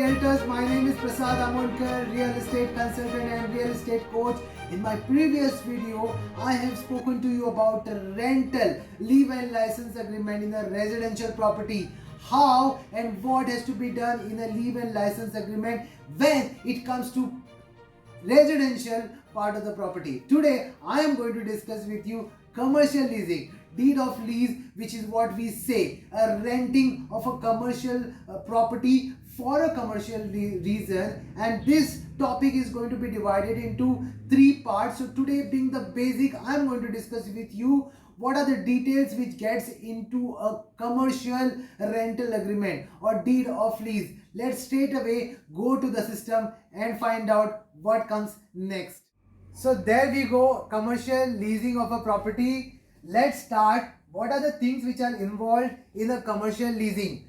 Realtors, my name is Prasad Amonkar, real estate consultant and real estate coach. In my previous video, I have spoken to you about the rental leave and license agreement in a residential property. How and what has to be done in a leave and license agreement when it comes to residential part of the property. Today I am going to discuss with you commercial leasing, deed of lease, which is what we say a renting of a commercial property for a commercial reason, and this topic is going to be divided into three parts. So today, being the basic, I am going to discuss with you what are the details which gets into a commercial rental agreement or deed of lease. Let's straight away go to the system and find out what comes next. So there we go, commercial leasing of a property. Let's start. What are the things which are involved in a commercial leasing?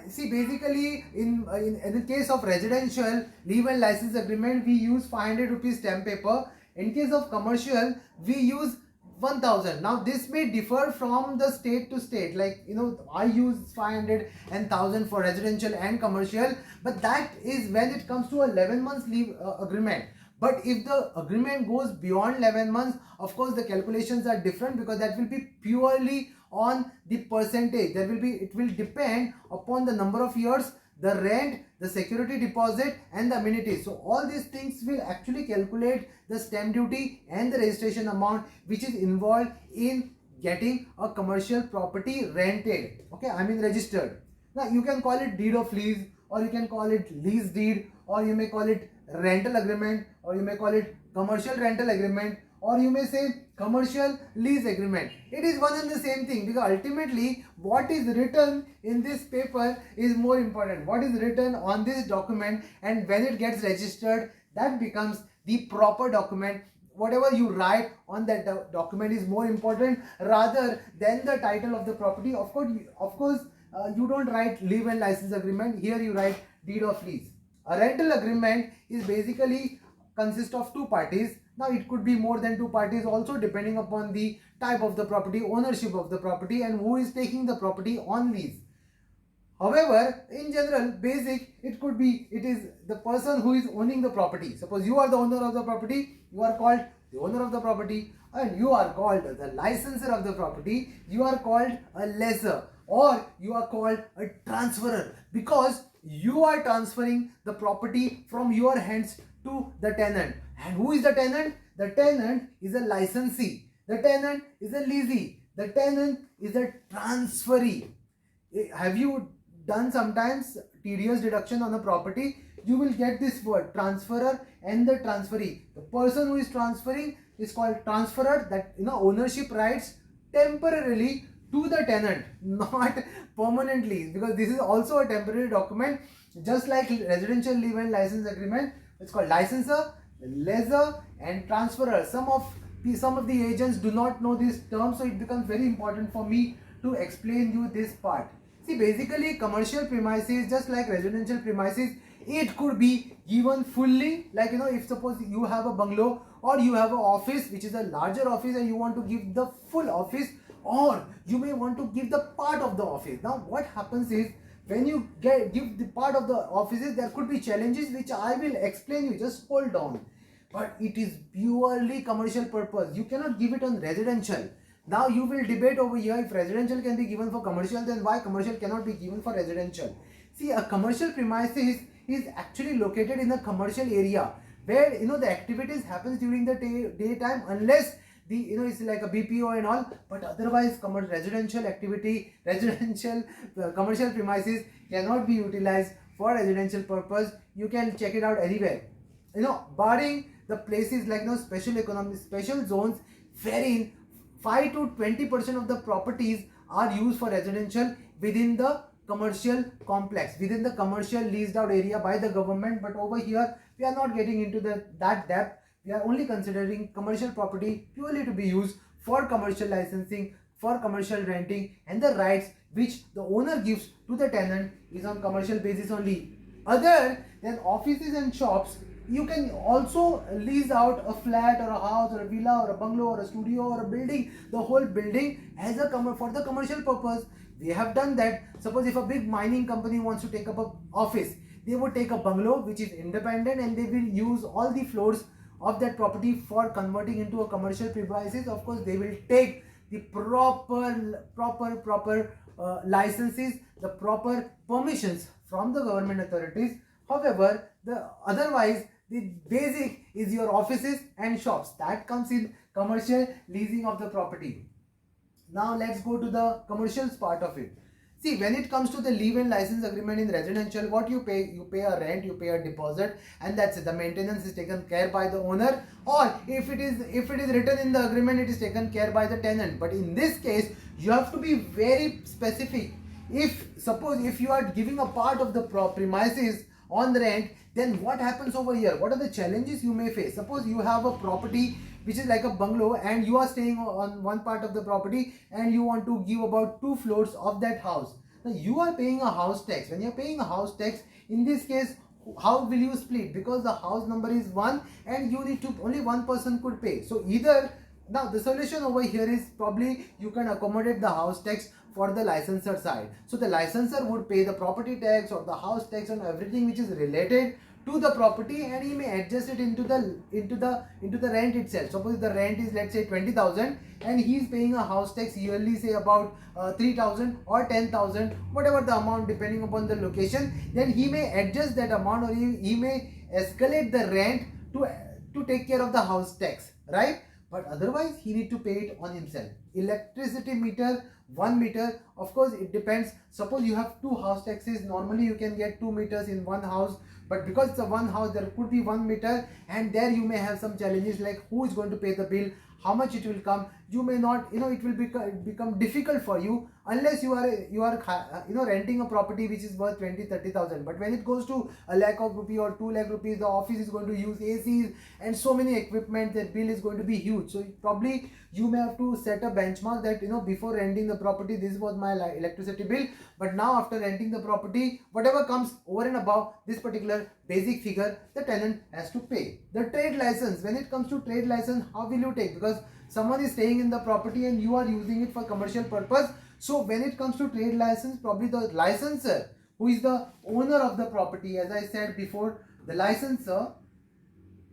See, basically in the case of residential leave and license agreement, we use 500 rupees stamp paper. In case of commercial, we use 1000. Now this may differ from the state to state, like I use 500 and 1000 for residential and commercial, but that is when it comes to a 11 months leave agreement. But if the agreement goes beyond 11 months, of course the calculations are different, because that will be purely on the percentage. It will depend upon the number of years, the rent, the security deposit and the amenities. So all these things will actually calculate the stamp duty and the registration amount which is involved in getting a commercial property rented. Okay, I mean registered. Now you can call it deed of lease, or you can call it lease deed, or you may call it rental agreement, or you may call it commercial rental agreement, or you may say commercial lease agreement. It is one and the same thing, because ultimately what is written in this paper is more important. What is written on this document, and when it gets registered, that becomes the proper document. Whatever you write on that document is more important rather than the title of the property. Of course, you don't write leave and license agreement. Here you write deed of lease. A rental agreement is basically consists of two parties. Now it could be more than two parties also, depending upon the type of the property, ownership of the property, and who is taking the property on lease. However, in general, basic, it is the person who is owning the property. Suppose you are the owner of the property, you are called the owner of the property, and you are called the licensor of the property, you are called a lessor, or you are called a transferor, because you are transferring the property from your hands to the tenant. And who is the tenant? The tenant is a licensee. The tenant is a leasee. The tenant is a transferee. Have you done sometimes tedious deduction on a property? You will get this word, transferor and the transferee. The person who is transferring is called transferor, that ownership rights temporarily to the tenant, not permanently, because this is also a temporary document. Just like residential leave and license agreement, it's called licensor, lessor and transferor. Some of the agents do not know this term, so it becomes very important for me to explain you this part. See, basically commercial premises, just like residential premises, it could be given fully, like if suppose you have a bungalow or you have an office which is a larger office and you want to give the full office, or you may want to give the part of the office. Now what happens is, when you give the part of the offices, there could be challenges which I will explain you, just hold on. But it is purely commercial purpose. You cannot give it on residential. Now you will debate over here, if residential can be given for commercial, then why commercial cannot be given for residential? See, a commercial premises is actually located in a commercial area where the activities happens during the daytime, unless it's like a BPO and all, but otherwise residential activity, commercial premises cannot be utilized for residential purpose. You can check it out anywhere, barring the places like special economic, special zones, wherein 5 to 20% of the properties are used for residential within the commercial complex, within the commercial leased out area by the government. But over here we are not getting into that depth. We are only considering commercial property purely to be used for commercial licensing, for commercial renting, and the rights which the owner gives to the tenant is on commercial basis only. Other than offices and shops, you can also lease out a flat or a house or a villa or a bungalow or a studio or a building, the whole building as for the commercial purpose. We have done that. Suppose if a big mining company wants to take up an office, they would take a bungalow which is independent and they will use all the floors of that property for converting into a commercial premises. Of course, they will take the proper licenses, the proper permissions from the government authorities. However, otherwise the basic is your offices and shops. That comes in commercial leasing of the property. Now let's go to the commercial part of it. See, when it comes to the leave-in license agreement in residential, what you pay a rent, you pay a deposit, and that's it. The maintenance is taken care by the owner, or if it is written in the agreement, it is taken care by the tenant. But in this case, you have to be very specific. If you are giving a part of the premises on the rent, then what happens over here? What are the challenges you may face? Suppose you have a property which is like a bungalow and you are staying on one part of the property and you want to give about 2 floors of that house. Now you are paying a house tax. When you are paying a house tax, in this case, how will you split? Because the house number is 1 and you need to, only one person could pay. So either, now the solution over here is probably you can accommodate the house tax for the licensor side. So the licensor would pay the property tax or the house tax and everything which is related to the property, and he may adjust it into the rent itself. Suppose the rent is, let's say, 20,000 and he is paying a house tax yearly, say about 3,000 or 10,000, whatever the amount depending upon the location, then he may adjust that amount, or he may escalate the rent to take care of the house tax, right? But otherwise he need to pay it on himself. Electricity meter, 1 meter, of course it depends. Suppose you have 2 house taxes, normally you can get 2 meters in one house, but because it's a one house, there could be 1 meter, and there you may have some challenges like who is going to pay the bill, how much it will come. You may not, it will become difficult for you unless you are renting a property which is worth 20,000-30,000. But when it goes to a lakh of rupee or 2 lakh rupees, the office is going to use ACs and so many equipment, that bill is going to be huge. So probably you may have to set a benchmark that before renting the property, this was my electricity bill, but now after renting the property, whatever comes over and above this particular basic figure, the tenant has to pay. The trade license, when it comes to trade license, how will you take? Because someone is staying in the property and you are using it for commercial purpose. So when it comes to trade license, probably the licensor, who is the owner of the property, as I said before, the licensor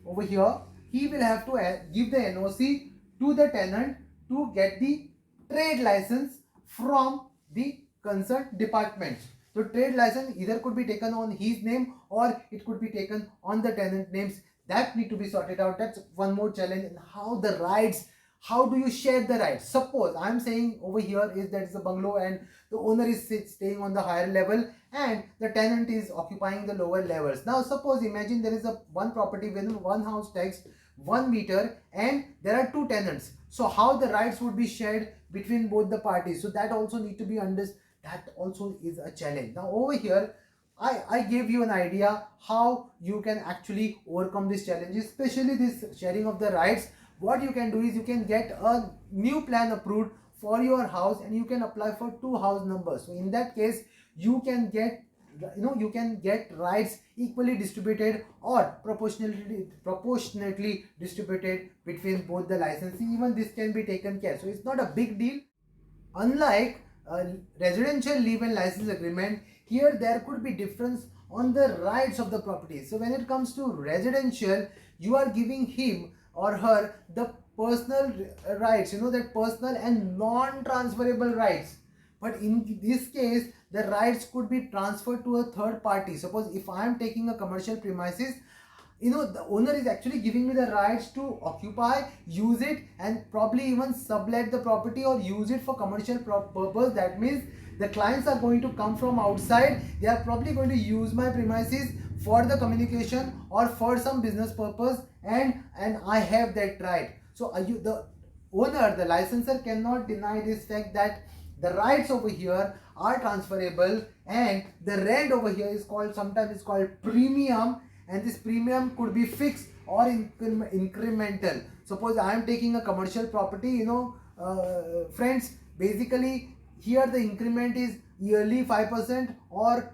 over here, he will have to give the NOC to the tenant to get the trade license from the concerned department. So trade license either could be taken on his name or it could be taken on the tenant names. That need to be sorted out. That's one more challenge. And how the rights, how do you share the rights? Suppose I'm saying over here is that it's a bungalow and the owner is staying on the higher level and the tenant is occupying the lower levels. Now suppose, imagine there is one property within one house tax, 1 meter, and there are 2 tenants. So how the rights would be shared between both the parties? So that also need to be understood. That also is a challenge. Now over here, I gave you an idea how you can actually overcome these challenges, especially this sharing of the rights. What you can do is you can get a new plan approved for your house and you can apply for 2 house numbers. So in that case, you can get rights equally distributed or proportionately distributed between both the licensing. Even this can be taken care. So it's not a big deal. Unlike residential leave-in license agreement, here there could be difference on the rights of the property. So when it comes to residential, you are giving him or her the personal rights, that personal and non-transferable rights. But in this case, the rights could be transferred to a third party. Suppose if I am taking a commercial premises, the owner is actually giving me the rights to occupy, use it, and probably even sublet the property or use it for commercial purpose. That means the clients are going to come from outside. They are probably going to use my premises for the communication or for some business purpose, and I have that right. So the owner, the licensor, cannot deny this fact that the rights over here are transferable, and the rent over here is called, sometimes it's called premium, and this premium could be fixed or incremental. Suppose I am taking a commercial property, friends, basically here the increment is yearly 5% or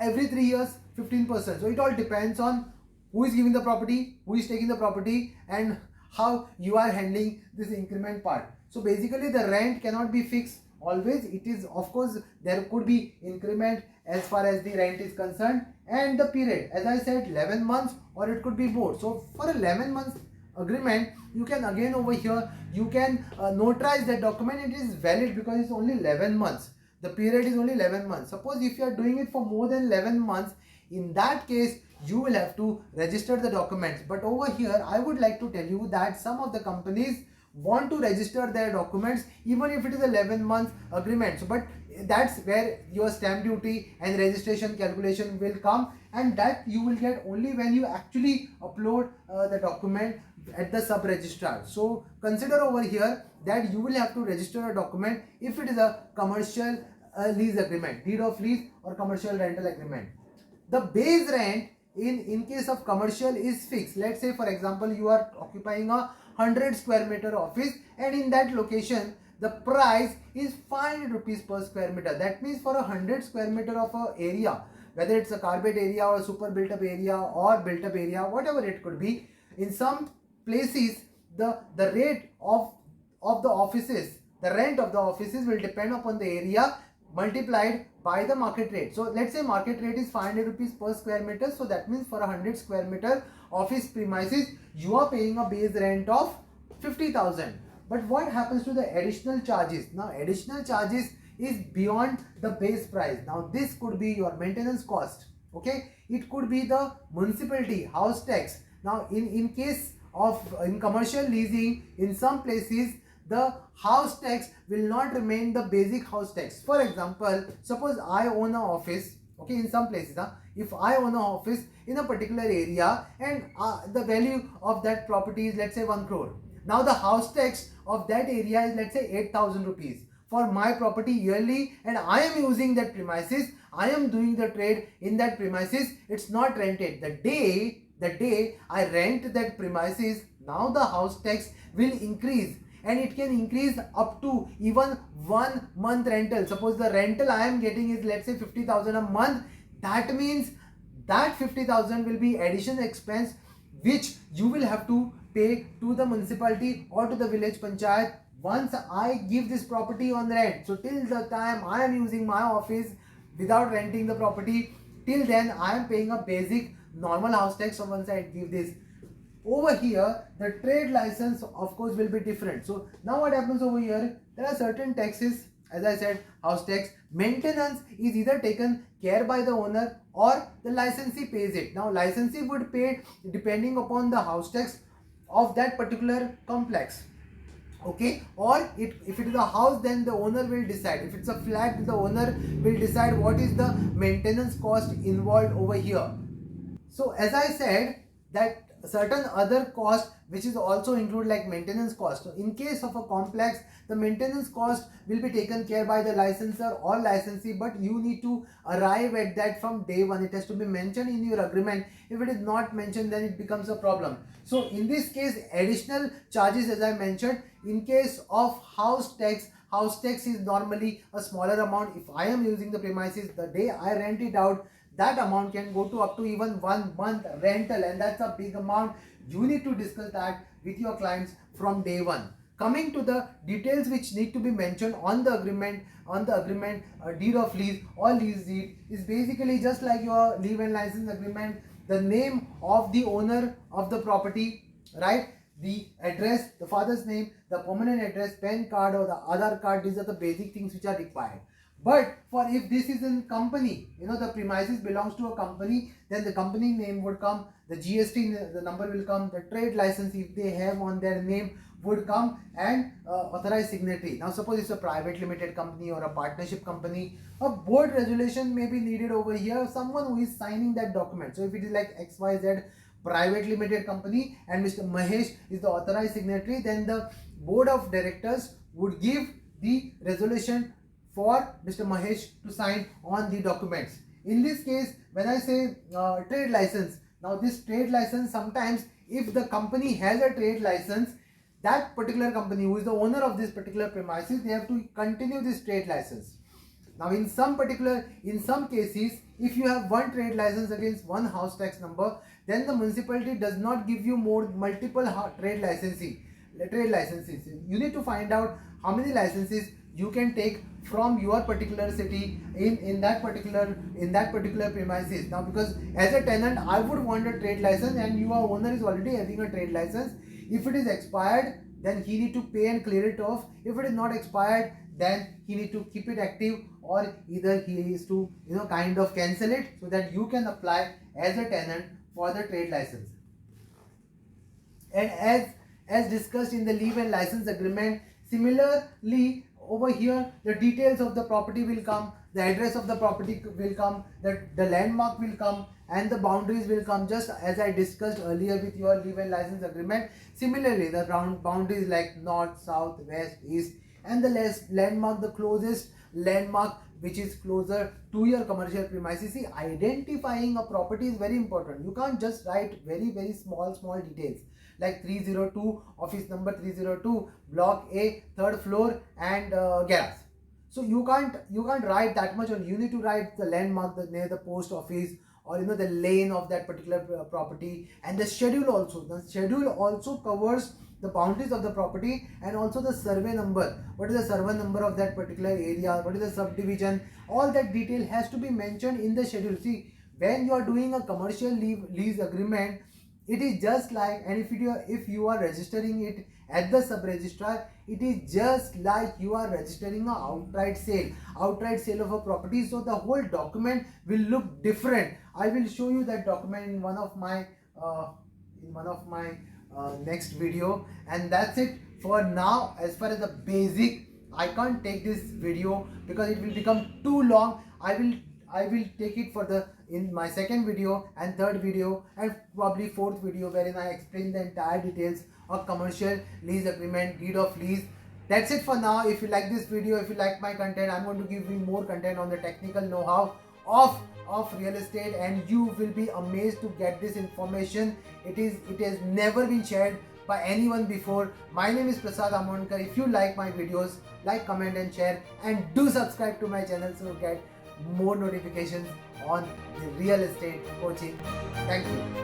every 3 years 15%. So it all depends on who is giving the property, who is taking the property, and how you are handling this increment part. So basically the rent cannot be fixed always it is, of course, there could be increment as far as the rent is concerned, and the period, as I said, 11 months or it could be more. So for 11 months agreement, you can again over here, you can notarize that document. It is valid because it's only 11 months. The period is only 11 months. Suppose if you are doing it for more than 11 months, in that case, you will have to register the documents. But over here, I would like to tell you that some of the companies want to register their documents even if it is 11 month agreement. So, but that's where your stamp duty and registration calculation will come, and that you will get only when you actually upload the document at the sub registrar. So consider over here that you will have to register a document if it is a commercial lease agreement, deed of lease or commercial rental agreement. The base rent in case of commercial is fixed. Let's say for example you are occupying a 100 square meter office, and in that location the price is 500 rupees per square meter. That means for a 100 square meter of a area, whether it's a carpet area or a super built up area or built up area, whatever it could be, in some places the rate of the offices, the rent of the offices will depend upon the area multiplied by the market rate. So let's say market rate is 500 rupees per square meter. So that means for a 100 square meter office premises, you are paying a base rent of 50,000. But what happens to the additional charges? Now additional charges is beyond the base price. Now this could be your maintenance cost. Okay, it could be the municipality, house tax. Now in case of in commercial leasing, in some places the house tax will not remain the basic house tax. For example, suppose I own an office, okay, in some places, if I own an office in a particular area and the value of that property is, let's say, 1 crore. Now the house tax of that area is, let's say, 8,000 rupees for my property yearly, and I am using that premises, I am doing the trade in that premises, it's not rented. The day I rent that premises, now the house tax will increase, and it can increase up to even 1 month rental. Suppose the rental I am getting is, let's say, 50,000 a month. That means that 50,000 will be additional expense which you will have to pay to the municipality or to the village panchayat once I give this property on rent. So till the time I am using my office without renting the property, till then I am paying a basic normal house tax. So once I give this, over here the trade license of course will be different. So now what happens over here, there are certain taxes, as I said, house tax. Maintenance is either taken care by the owner or the licensee pays it. Now licensee would pay depending upon the house tax of that particular complex, okay, or if it is a house, then the owner will decide. If it's a flat, the owner will decide what is the maintenance cost involved over here. So as I said, that certain other cost which is also included, like maintenance cost. So in case of a complex, the maintenance cost will be taken care by the licensor or licensee, but you need to arrive at that from day one. It has to be mentioned in your agreement. If it is not mentioned, then it becomes a problem. So in this case, additional charges, as I mentioned, in case of house tax is normally a smaller amount. If I am using the premises, the day I rent it out, that amount can go to up to even 1 month rental, and that's a big amount. You need to discuss that with your clients from day one. Coming to the details which need to be mentioned on the agreement, deed of lease or lease deed is basically just like your leave and license agreement. The name of the owner of the property, right? The address, the father's name, the permanent address, PAN card or the Aadhaar card. These are the basic things which are required. But for if this is in company, the premises belongs to a company, then the company name would come, the GST, the number will come, the trade license if they have on their name would come, and authorized signatory. Now suppose it's a private limited company or a partnership company, a board resolution may be needed over here, someone who is signing that document. So if it is like XYZ private limited company and Mr. Mahesh is the authorized signatory, then the board of directors would give the resolution for Mr. Mahesh to sign on the documents. In this case, when I say trade license, now this trade license, sometimes if the company has a trade license, that particular company who is the owner of this particular premises, they have to continue this trade license. Now in some cases, if you have one trade license against one house tax number, then the municipality does not give you multiple trade licenses. You need to find out how many licenses you can take from your particular city in that particular premises. Now, because as a tenant I would want a trade license and your owner is already having a trade license, if it is expired then he need to pay and clear it off. If it is not expired, then he need to keep it active, or either he is to kind of cancel it so that you can apply as a tenant for the trade license. And as discussed in the leave and license agreement, similarly over here the details of the property will come, the address of the property will come, the landmark will come, and the boundaries will come, just as I discussed earlier with your leave and license agreement. Similarly, the boundaries like north, south, west, east, and the landmark, the closest landmark which is closer to your commercial premises. See, identifying a property is very important. You can't just write very small details like 302, office number 302, block A, third floor, and garage. So you can't write that much on. You need to write the landmark, near the post office, or the lane of that particular property, and the schedule also. The schedule also covers the boundaries of the property and also the survey number. What is the survey number of that particular area? What is the subdivision? All that detail has to be mentioned in the schedule. See, when you are doing a commercial lease agreement, it is just like, and if you are registering it at the sub-registrar, it is just like you are registering an outright sale of a property. So the whole document will look different. I will show you that document in one of my next video. And that's it for now. As far as the basic, I can't take this video because it will become too long. I will take it in my second video and third video and probably fourth video, wherein I explain the entire details of commercial lease agreement, deed of lease. That's it for now. If you like this video, if you like my content, I'm going to give you more content on the technical know-how of real estate, and you will be amazed to get this information. It has never been shared by anyone before. My name is Prasad Amonkar. If you like my videos, like, comment and share, and do subscribe to my channel so you get more notifications on the real estate coaching. Thank you.